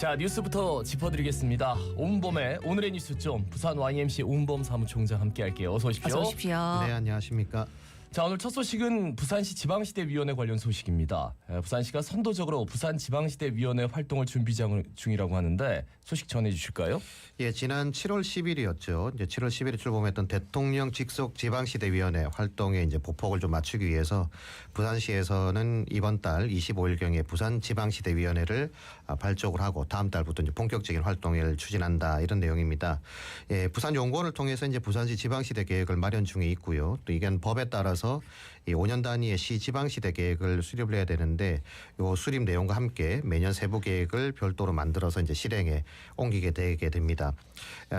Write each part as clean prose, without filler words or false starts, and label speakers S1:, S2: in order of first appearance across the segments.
S1: 자, 뉴스부터 짚어드리겠습니다. 온봄의 오늘의 뉴스점 부산 YMC 온봄 사무총장 함께할게요. 어서 오십시오.
S2: 어서 오십시오.
S3: 네, 안녕하십니까.
S1: 자, 오늘 첫 소식은 부산시 지방시대위원회 관련 소식입니다. 부산시가 선도적으로 부산지방시대위원회 활동을 준비 중이라고 하는데 소식 전해주실까요?
S3: 예, 지난 7월 10일이었죠. 이제 7월 10일에 출범했던 대통령 직속 지방시대위원회 활동에 이제 보폭을 좀 맞추기 위해서 부산시에서는 이번 달 25일경에 부산지방시대위원회를 발족을 하고 다음 달부터 이제 본격적인 활동을 추진한다 이런 내용입니다. 예, 부산연구원을 통해서 이제 부산시 지방시대 계획을 마련 중에 있고요. 또 이건 법에 따라서 이 5년 단위의 시 지방시대 계획을 수립을 해야 되는데 요 수립 내용과 함께 매년 세부 계획을 별도로 만들어서 이제 실행에 옮기게 되게 됩니다.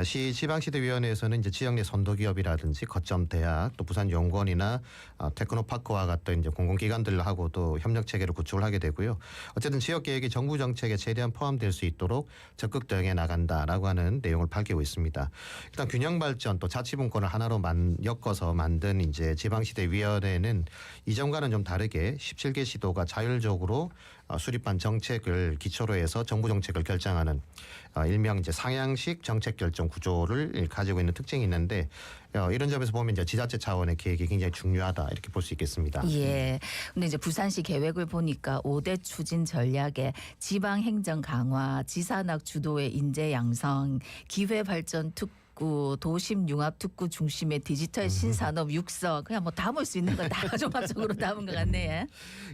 S3: 시 지방시대위원회에서는 이제 지역 내 선도기업이라든지 거점 대학 또 부산연구원이나 테크노파크와 같은 이제 공공기관들하고도 협력 체계를 구축을 하게 되고요. 어쨌든 지역 계획이 정부 정책에 최대한 포함될 수 있도록 적극 대응해 나간다라고 하는 내용을 밝히고 있습니다. 일단 균형 발전 또 자치분권을 하나로 엮어서 만든 이제 지방시대위원회는 이전과는 좀 다르게 17개 시도가 자율적으로 수립한 정책을 기초로 해서 정부 정책을 결정하는 일명 이제 상향식 정책 결정 구조를 가지고 있는 특징이 있는데 이런 점에서 보면 이제 지자체 차원의 계획이 굉장히 중요하다 이렇게 볼 수 있겠습니다.
S2: 예. 근데 이제 부산시 계획을 보니까 5대 추진 전략에 지방 행정 강화, 지산학 주도의 인재 양성, 기회 발전 특구, 도심 융합 특구 중심의 디지털 신산업 육성, 그냥 뭐 담을 수 있는 걸 다 종합적으로 담은 것 같네.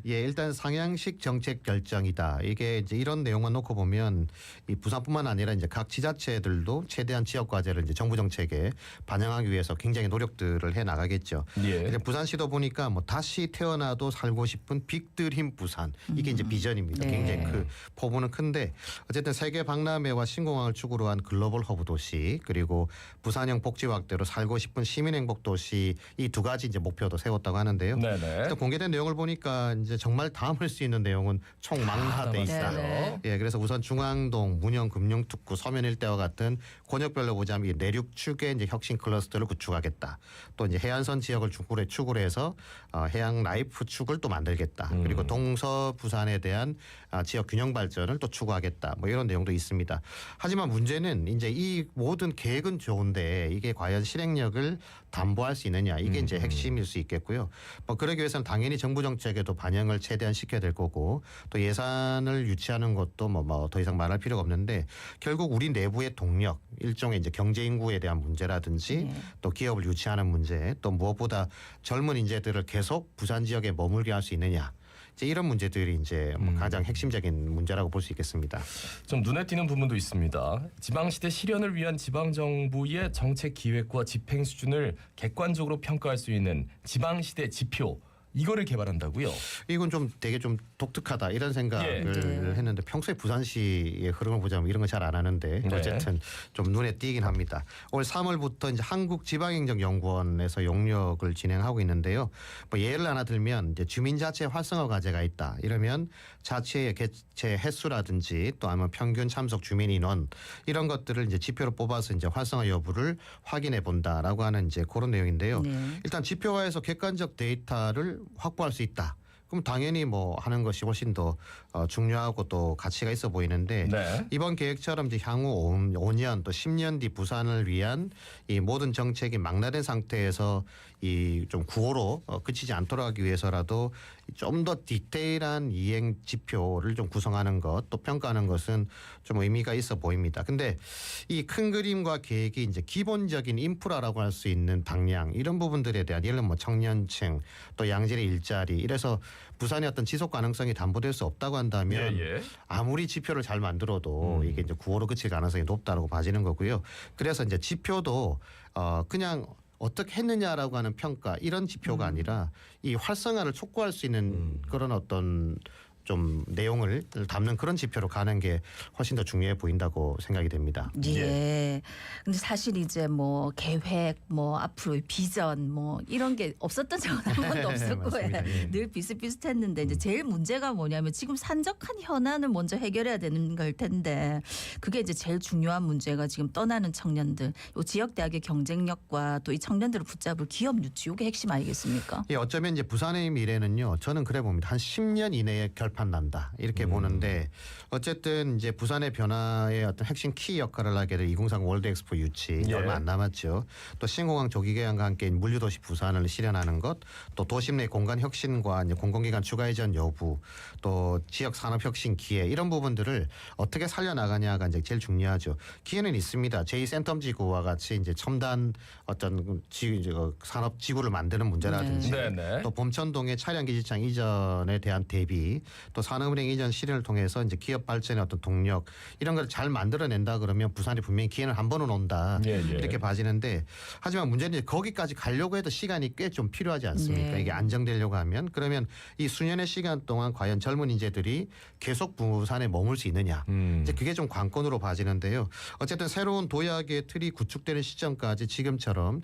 S3: 예, 일단 상향식 정책 결정이다. 이게 이제 이런 내용만 놓고 보면 이 부산뿐만 아니라 이제 각 지자체들도 최대한 지역 과제를 이제 정부 정책에 반영하기 위해서 굉장히 노력들을 해 나가겠죠.
S1: 예.
S3: 부산시도 보니까 뭐 다시 태어나도 살고 싶은 빅드림 부산 이게 이제 비전입니다.
S2: 네.
S3: 굉장히 포부는 큰데 어쨌든 세계 박람회와 신공항을 축으로 한 글로벌 허브 도시 그리고 부산형 복지 확대로 살고 싶은 시민 행복 도시 이 두 가지 이제 목표도 세웠다고 하는데요.
S1: 네네.
S3: 일단 공개된 내용을 보니까 이제 정말 담을 수 있는 내용은 총 망라돼 있어요.
S2: 네네.
S3: 예, 그래서 우선 중앙동, 문형 금융특구, 서면 일대와 같은 권역별로 보자면 이 내륙 축의 이제 혁신 클러스터를 구축하겠다. 또 이제 해안선 지역을 축으로 해서 해양 라이프 축을 또 만들겠다. 그리고 동서 부산에 대한 지역 균형 발전을 또 추구하겠다. 뭐 이런 내용도 있습니다. 하지만 문제는 이제 이 모든 계획은 좋은데 이게 과연 실행력을 담보할 수 있느냐 이게 이제 핵심일 수 있겠고요. 뭐 그러기 위해서는 당연히 정부 정책에도 반영을 최대한 시켜야 될 거고 또 예산을 유치하는 것도 뭐 더 이상 말할 필요가 없는데 결국 우리 내부의 동력 일종의 이제 경제 인구에 대한 문제라든지 또 기업을 유치하는 문제 또 무엇보다 젊은 인재들을 계속 부산 지역에 머물게 할 수 있느냐. 이제 이런 문제들이 이제 가장 핵심적인 문제라고 볼 수 있겠습니다.
S1: 좀 눈에 띄는 부분도 있습니다. 지방시대 실현을 위한 지방정부의 정책 기획과 집행 수준을 객관적으로 평가할 수 있는 지방시대 지표 이거를 개발한다고요?
S3: 이건 좀 되게 좀 독특하다 이런 생각을
S2: 네.
S3: 했는데 평소에 부산시의 흐름을 보자면 이런 거 잘 안 하는데
S1: 네.
S3: 어쨌든 좀 눈에 띄긴 합니다. 올 3월부터 이제 한국지방행정연구원에서 용역을 진행하고 있는데요. 뭐 예를 하나 들면 이제 주민자치 활성화 과제가 있다. 이러면 자치의 개체 횟수라든지 또 아니면 평균 참석 주민 인원 이런 것들을 이제 지표로 뽑아서 이제 활성화 여부를 확인해 본다라고 하는 이제 그런 내용인데요.
S2: 네.
S3: 일단 지표화해서 객관적 데이터를 확보할 수 있다. 그럼 당연히 뭐 하는 것이 훨씬 더 중요하고 또 가치가 있어 보이는데
S1: 네.
S3: 이번 계획처럼 이제 향후 5년 또 10년 뒤 부산을 위한 이 모든 정책이 망라된 상태에서 이 좀 구호로 그치지 않도록 하기 위해서라도 좀 더 디테일한 이행 지표를 좀 구성하는 것 또 평가하는 것은 좀 의미가 있어 보입니다. 근데 이 큰 그림과 계획이 이제 기본적인 인프라라고 할 수 있는 방향 이런 부분들에 대한 예를 들면 뭐 청년층 또 양질의 일자리 이래서 부산의 어떤 지속 가능성이 담보될 수 없다고 한다면
S1: 예.
S3: 아무리 지표를 잘 만들어도 이게 이제 구호로 그칠 가능성이 높다고 봐지는 거고요. 그래서 이제 지표도 그냥 어떻게 했느냐라고 하는 평가 이런 지표가 아니라 이 활성화를 촉구할 수 있는 그런 어떤 좀 내용을 담는 그런 지표로 가는 게 훨씬 더 중요해 보인다고 생각이 됩니다.
S2: 예. 근데 사실 이제 뭐 계획, 뭐 앞으로의 비전, 뭐 이런 게 없었던 적은 한 번도 없었고
S3: 맞습니다. 예.
S2: 늘 비슷비슷했는데 이제 제일 문제가 뭐냐면 지금 산적한 현안을 먼저 해결해야 되는 걸 텐데 그게 이제 제일 중요한 문제가 지금 떠나는 청년들, 요 지역 대학의 경쟁력과 또 이 청년들을 붙잡을 기업 유치 이게 핵심 아니겠습니까?
S3: 예, 어쩌면 이제 부산의 미래는요. 저는 그래 봅니다. 한 10년 이내에 결판 판단다 이렇게 보는데 어쨌든 이제 부산의 변화의 어떤 핵심 키 역할을 하게 될 2030 월드 엑스포 유치
S1: 예.
S3: 얼마 안 남았죠. 또 신공항 조기 개항과 함께 물류도시 부산을 실현하는 것, 또 도심 내 공간 혁신과 이제 공공기관 추가 이전 여부, 또 지역 산업 혁신 기회 이런 부분들을 어떻게 살려나가냐가 이제 제일 중요하죠. 기회는 있습니다. 제2 센텀 지구와 같이 이제 첨단 어떤 산업 지구를 만드는 문제라든지
S1: 네. 네네.
S3: 또 봄천동의 차량 기지창 이전에 대한 대비, 또 산업은행 이전 실현을 통해서 이제 기업 발전의 어떤 동력 이런 걸 잘 만들어낸다 그러면 부산이 분명히 기회는 한 번은 온다
S1: 예, 예.
S3: 이렇게 봐지는데, 하지만 문제는 이제 거기까지 가려고 해도 시간이 꽤 좀 필요하지 않습니까?
S2: 네.
S3: 이게 안정되려고 하면 그러면 이 수년의 시간 동안 과연 젊은 인재들이 계속 부산에 머물 수 있느냐? 이제 그게 좀 관건으로 봐지는데요. 어쨌든 새로운 도약의 틀이 구축되는 시점까지 지금처럼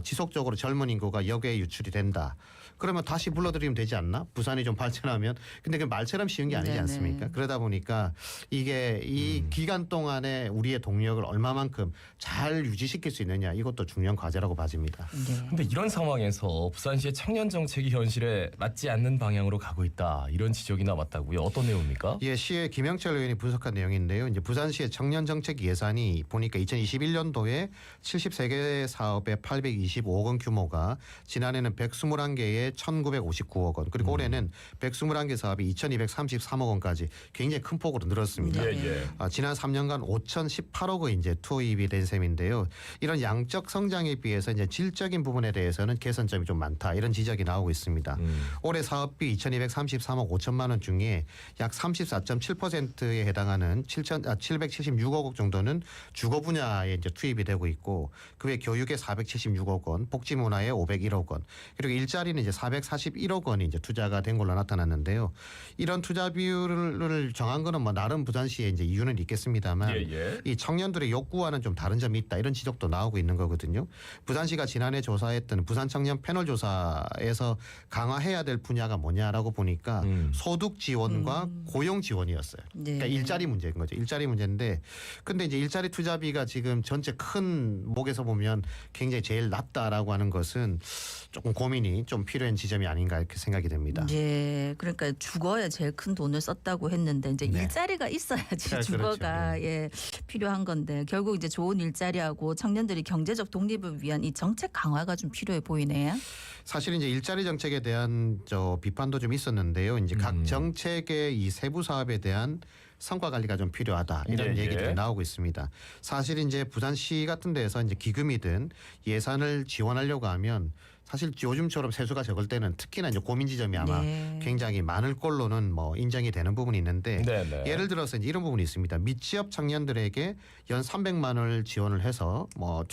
S3: 지속적으로 젊은 인구가 역외 유출이 된다. 그러면 다시 불러들이면 되지 않나? 부산이 좀 발전하면. 근데 그 말처럼 쉬운 게 아니지
S2: 네네.
S3: 않습니까? 그러다 보니까 이게 이 기간 동안에 우리의 동력을 얼마만큼 잘 유지시킬 수 있느냐, 이것도 중요한 과제라고 봐집니다.
S2: 네.
S1: 근데 이런 상황에서 부산시의 청년 정책이 현실에 맞지 않는 방향으로 가고 있다. 이런 지적이 나왔다고요. 어떤 내용입니까?
S3: 예, 시의 김영철 의원이 분석한 내용인데요. 이제 부산시의 청년 정책 예산이 보니까 2021년도에 73개 사업에 825억 원 규모가 지난해는 121개에 1,959억 원, 그리고 올해는 121개 사업이 2,233억 원까지 굉장히 큰 폭으로 늘었습니다.
S1: 예, 예.
S3: 지난 3년간 5,018억 원 이제 투입이 된 셈인데요. 이런 양적 성장에 비해서 이제 질적인 부분에 대해서는 개선점이 좀 많다, 이런 지적이 나오고 있습니다. 올해 사업비 2,233억 5천만 원 중에 약 34.7%에 해당하는 776억 원 정도는 주거 분야에 이제 투입이 되고 있고, 그 외 교육에 476억 원, 복지 문화에 501억 원, 그리고 일자리는 이제 441억 원이 이제 투자가 된 걸로 나타났는데요. 이런 투자 비율을 정한 거는 뭐 나름 부산시의 이제 이유는 있겠습니다만,
S1: 예, 예.
S3: 이 청년들의 욕구와는 좀 다른 점이 있다, 이런 지적도 나오고 있는 거거든요. 부산시가 지난해 조사했던 부산 청년 패널 조사에서 강화해야 될 분야가 뭐냐라고 보니까 소득 지원과 고용 지원이었어요.
S2: 네.
S3: 그러니까 일자리 문제인 거죠. 일자리 문제인데, 근데 이제 일자리 투자비가 지금 전체 큰 목에서 보면 굉장히 제일 낮다라고 하는 것은 조금 고민이 좀 필요한 지점이 아닌가 이렇게 생각이 됩니다.
S2: 예, 그러니까 주거에 제일 큰 돈을 썼다고 했는데 이제
S3: 네.
S2: 일자리가 있어야지
S3: 그렇죠.
S2: 주거가
S3: 네.
S2: 예, 필요한 건데 결국 이제 좋은 일자리하고 청년들이 경제적 독립을 위한 이 정책 강화가 좀 필요해 보이네요.
S3: 사실 이제 일자리 정책에 대한 비판도 좀 있었는데요. 이제 각 정책의 이 세부 사업에 대한 성과 관리가 좀 필요하다, 이런
S1: 예,
S3: 얘기들이
S1: 예.
S3: 나오고 있습니다. 사실 이제 부산시 같은 데서 이제 기금이든 예산을 지원하려고 하면 사실 요즘처럼 세수가 적을 때는 특히나 이제 고민 지점이 아마
S2: 네.
S3: 굉장히 많을 걸로는 뭐 인정이 되는 부분이 있는데,
S1: 네네.
S3: 예를 들어서 이제 이런 부분이 있습니다. 미취업 청년들에게 연 300만 원을 지원을 해서 뭐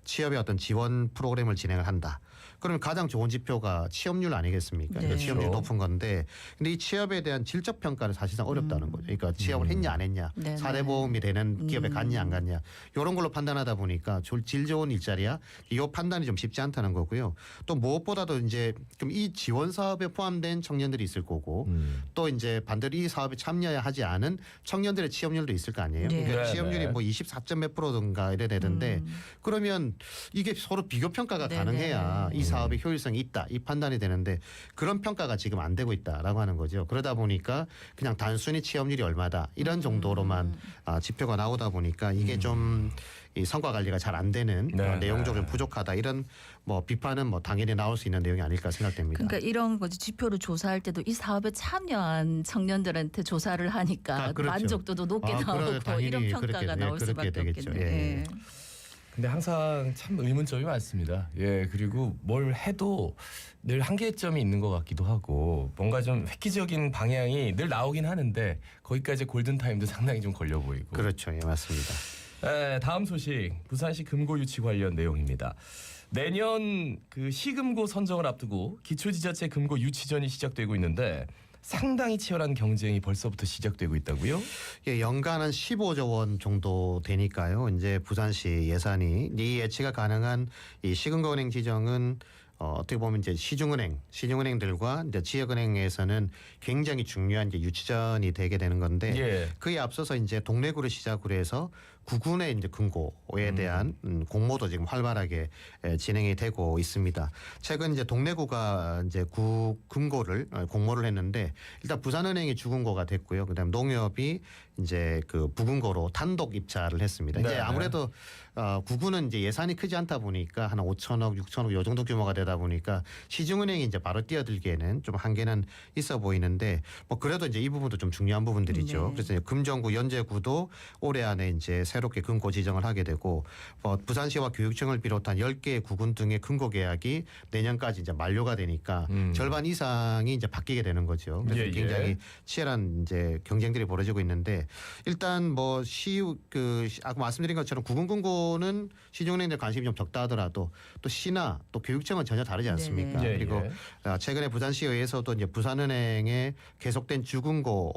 S3: 취업의 어떤 지원 프로그램을 진행을 한다. 그러면 가장 좋은 지표가 취업률 아니겠습니까?
S2: 네.
S3: 그러니까 취업률이
S1: 그렇죠.
S3: 높은 건데, 근데 이 취업에 대한 질적 평가는 사실상 어렵다는 거죠. 그러니까 취업을 했냐 안 했냐,
S2: 네네.
S3: 4대 보험이 되는 기업에 갔냐 안 갔냐, 이런 걸로 판단하다 보니까 질 좋은 일자리야, 이 판단이 좀 쉽지 않다는 거고요. 또 무엇보다도 이제 그럼 이 지원 사업에 포함된 청년들이 있을 거고, 또 이제 반대로 이 사업에 참여하지 않은 청년들의 취업률도 있을 거 아니에요.
S2: 네.
S3: 그러니까
S1: 네,
S3: 취업률이
S1: 네.
S3: 뭐 24점 몇 프로든가 이래 되는데, 그러면 이게 서로 비교 평가가
S2: 네,
S3: 가능해야
S2: 네.
S3: 이 사업의 효율성이 있다, 이 판단이 되는데, 그런 평가가 지금 안 되고 있다라고 하는 거죠. 그러다 보니까 그냥 단순히 취업률이 얼마다 이런 정도로만 지표가 나오다 보니까 이게 좀 이 성과 관리가 잘 안 되는
S1: 네,
S3: 내용적으로
S1: 네.
S3: 부족하다, 이런 뭐 비판은 뭐 당연히 나올 수 있는 내용이 아닐까 생각됩니다.
S2: 그러니까 이런 거지 지표를 조사할 때도 이 사업에 참여한 청년들한테 조사를 하니까
S3: 그렇죠.
S2: 만족도도 높게
S3: 그래요.
S2: 나오고
S3: 당연히
S2: 이런 평가가
S3: 그렇게,
S2: 나올
S3: 그렇게
S2: 수밖에
S3: 되겠죠.
S2: 없겠네요.
S3: 예.
S2: 예.
S1: 근데 항상 참 의문점이 많습니다. 예, 그리고 뭘 해도 늘 한계점이 있는 것 같기도 하고, 뭔가 좀 획기적인 방향이 늘 나오긴 하는데 거기까지 골든 타임도 상당히 좀 걸려 보이고.
S3: 그렇죠. 예, 맞습니다.
S1: 다음 소식, 부산시 금고 유치 관련 내용입니다. 내년 그 시금고 선정을 앞두고 기초지자체 금고 유치전이 시작되고 있는데 상당히 치열한 경쟁이 벌써부터 시작되고 있다고요?
S3: 예, 연간 한 15조 원 정도 되니까요. 이제 부산시 예산이 이 예치가 가능한 이 시금고은행 지정은 어떻게 보면 이제 시중은행들과 이제 지역은행에서는 굉장히 중요한 이제 유치전이 되게 되는 건데,
S1: 예.
S3: 그에 앞서서 이제 동래구를 시작으로 해서 구군의 이제 금고에 대한 공모도 지금 활발하게 진행이 되고 있습니다. 최근 이제 동래구가 이제 금고를 공모를 했는데 일단 부산은행이 주금고가 됐고요. 그다음 농협이 이제 그 부금고로 단독 입찰을 했습니다. 이제
S1: 네.
S3: 아무래도 구군은 이제 예산이 크지 않다 보니까 한 5천억, 6천억 요 정도 규모가 되다 보니까 시중은행이 이제 바로 뛰어들기에는 좀 한계는 있어 보이는데 뭐 그래도 이제 이 부분도 좀 중요한 부분들이죠.
S2: 네.
S3: 그래서 이제 금정구, 연제구도 올해 안에 이제 새롭게 금고 지정을 하게 되고 부산시와 교육청을 비롯한 10개의 구군 등의 금고 계약이 내년까지 이제 만료가 되니까 절반 이상이 이제 바뀌게 되는 거죠. 그래서
S1: 예, 예.
S3: 굉장히 치열한 이제 경쟁들이 벌어지고 있는데 일단 뭐 아까 말씀드린 것처럼 구군금고는 시중은행들 관심이 좀 적다 하더라도 또 시나 또 교육청은 전혀 다르지 않습니까?
S1: 네네. 예,
S3: 그리고
S1: 예.
S3: 최근에 부산시의회에서도 이제 부산은행의 계속된 주금고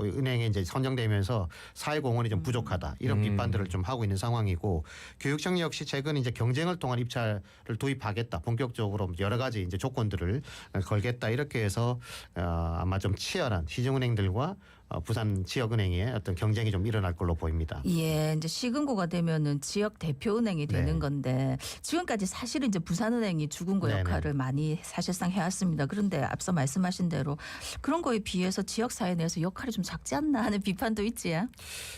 S3: 은행에 이제 선정되면서 사회 공헌이 좀 부족하다 이런 비판들을 좀 하고 있는 상황이고 교육청 역시 최근 이제 경쟁을 통한 입찰을 도입하겠다 본격적으로 여러 가지 이제 조건들을 걸겠다 이렇게 해서 아마 좀 치열한 시중은행들과 부산 지역은행의 어떤 경쟁이 좀 일어날 걸로 보입니다.
S2: 예, 이제 시금고가 되면은 지역 대표 은행이 되는
S3: 네.
S2: 건데 지금까지 사실은 이제 부산은행이 주금고
S3: 네네.
S2: 역할을 많이 사실상 해왔습니다. 그런데 앞서 말씀하신 대로 그런 거에 비해서 지역 사회 내에서 역할이 좀 작지 않나 하는 비판도 있지요.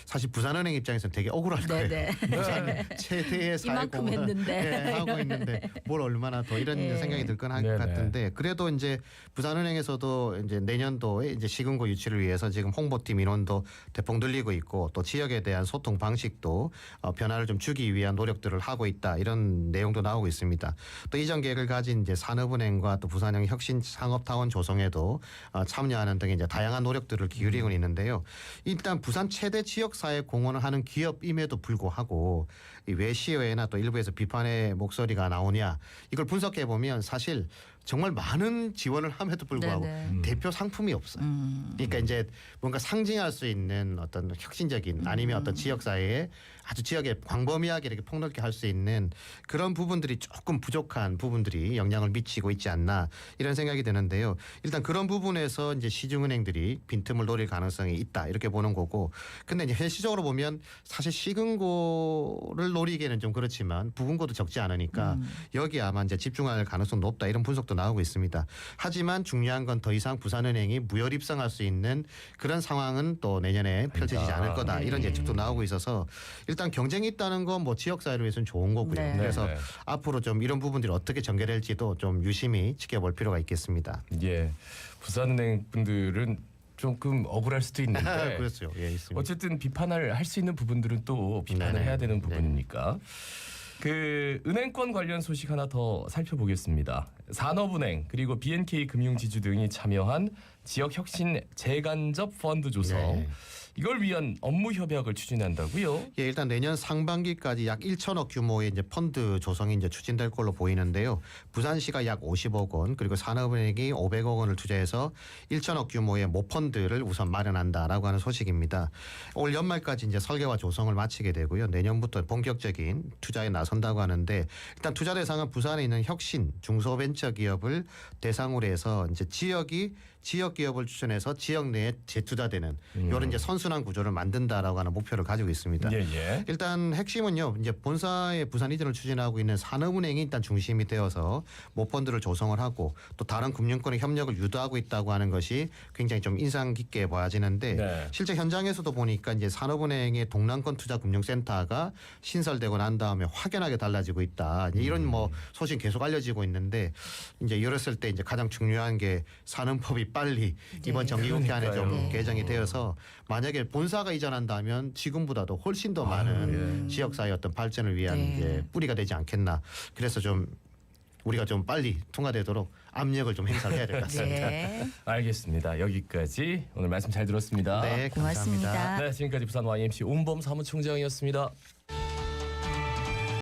S3: 사실 부산은행 입장에서는 되게 억울할 거예요.
S2: 네네.
S3: 최대의 사회
S2: 이만큼
S3: 공헌을
S2: 했는데.
S3: 하고 있는데 뭘 얼마나 더 이런
S2: 예.
S3: 생각이 들 건
S1: 네네.
S3: 같은데 그래도 이제 부산은행에서도 이제 내년도에 이제 시금고 유치를 위해서 지금 홍보팀 인원도 대폭 늘리고 있고 또 지역에 대한 소통 방식도 변화를 좀 주기 위한 노력들을 하고 있다 이런 내용도 나오고 있습니다. 또 이전 계획을 가진 이제 산업은행과 또 부산형 혁신 상업타운 조성에도 참여하는 등의 이제 다양한 노력들을 기울이고 있는데요. 일단 부산 최대 지역사회 공헌을 하는 기업임에도 불구하고 왜 시의회나 또 일부에서 비판의 목소리가 나오냐 이걸 분석해 보면 사실 정말 많은 지원을 함에도 불구하고
S2: 네네.
S3: 대표 상품이 없어요. 그러니까 이제 뭔가 상징할 수 있는 어떤 혁신적인 아니면 어떤 지역사회에 아주 지역에 광범위하게 이렇게 폭넓게 할 수 있는 그런 부분들이 조금 부족한 부분들이 영향을 미치고 있지 않나 이런 생각이 드는데요. 일단 그런 부분에서 이제 시중은행들이 빈틈을 노릴 가능성이 있다 이렇게 보는 거고 근데 이제 현실적으로 보면 사실 시금고를 노리기에는 좀 그렇지만 부금고도 적지 않으니까 여기 아마 이제 집중할 가능성 높다 이런 분석도 나오고 있습니다. 하지만 중요한 건 더 이상 부산은행이 무혈 입성할 수 있는 그런 상황은 또 내년에 펼쳐지지 않을 거다 이런 예측도 나오고 있어서 일단 경쟁이 있다는 건 뭐 지역사회를 위해서는 좋은 거고요.
S2: 네.
S3: 그래서
S1: 네.
S3: 앞으로 좀 이런 부분들이 어떻게 전개될지도 좀 유심히 지켜볼 필요가 있겠습니다.
S1: 예. 부산은행 분들은 조금 억울할 수도 있는데
S3: 그렇죠. 예, 있습니다.
S1: 어쨌든 비판을 할 수 있는 부분들은 또 비판을
S3: 네네.
S1: 해야 되는
S3: 네.
S1: 부분이니까. 그 은행권 관련 소식 하나 더 살펴보겠습니다. 산업은행 그리고 BNK 금융지주 등이 참여한 지역 혁신 재간접 펀드 조성.
S3: 네.
S1: 이걸 위한 업무 협약을 추진한다고요?
S3: 예, 일단 내년 상반기까지 약 1천억 규모의 이제 펀드 조성이 이제 추진될 걸로 보이는데요. 부산시가 약 50억 원, 그리고 산업은행이 500억 원을 투자해서 1천억 규모의 모펀드를 우선 마련한다라고 하는 소식입니다. 올 연말까지 이제 설계와 조성을 마치게 되고요. 내년부터 본격적인 투자에 나선다고 하는데 일단 투자 대상은 부산에 있는 혁신 중소벤처기업을 대상으로 해서 이제 지역 기업을 추천해서 지역 내에 재투자되는 이런 이제 선순환 구조를 만든다라고 하는 목표를 가지고 있습니다.
S1: 예.
S3: 일단 핵심은요. 이제 본사의 부산 이전을 추진하고 있는 산업은행이 일단 중심이 되어서 모펀드를 조성을 하고 또 다른 금융권의 협력을 유도하고 있다고 하는 것이 굉장히 좀 인상 깊게 보여지는데
S1: 네.
S3: 실제 현장에서도 보니까 이제 산업은행의 동남권 투자금융센터가 신설되고 난 다음에 확연하게 달라지고 있다. 이제 이런 뭐 소식 계속 알려지고 있는데 이제 이랬을 때 이제 가장 중요한 게 사는법이 빨리 이번 정기국회 안에 좀
S1: 그러니까요.
S3: 개정이 되어서 만약에 본사가 이전한다면 지금보다도 훨씬 더 많은 지역사회 어떤 발전을 위한
S2: 네.
S3: 이제 뿌리가 되지 않겠나. 그래서 좀 우리가 좀 빨리 통과되도록 압력을 좀 행사를 해야 될 것 같습니다.
S2: 네.
S1: 알겠습니다. 여기까지 오늘 말씀 잘 들었습니다.
S3: 네, 감사합니다.
S2: 고맙습니다.
S1: 네, 지금까지 부산 YMC 온범 사무총장이었습니다.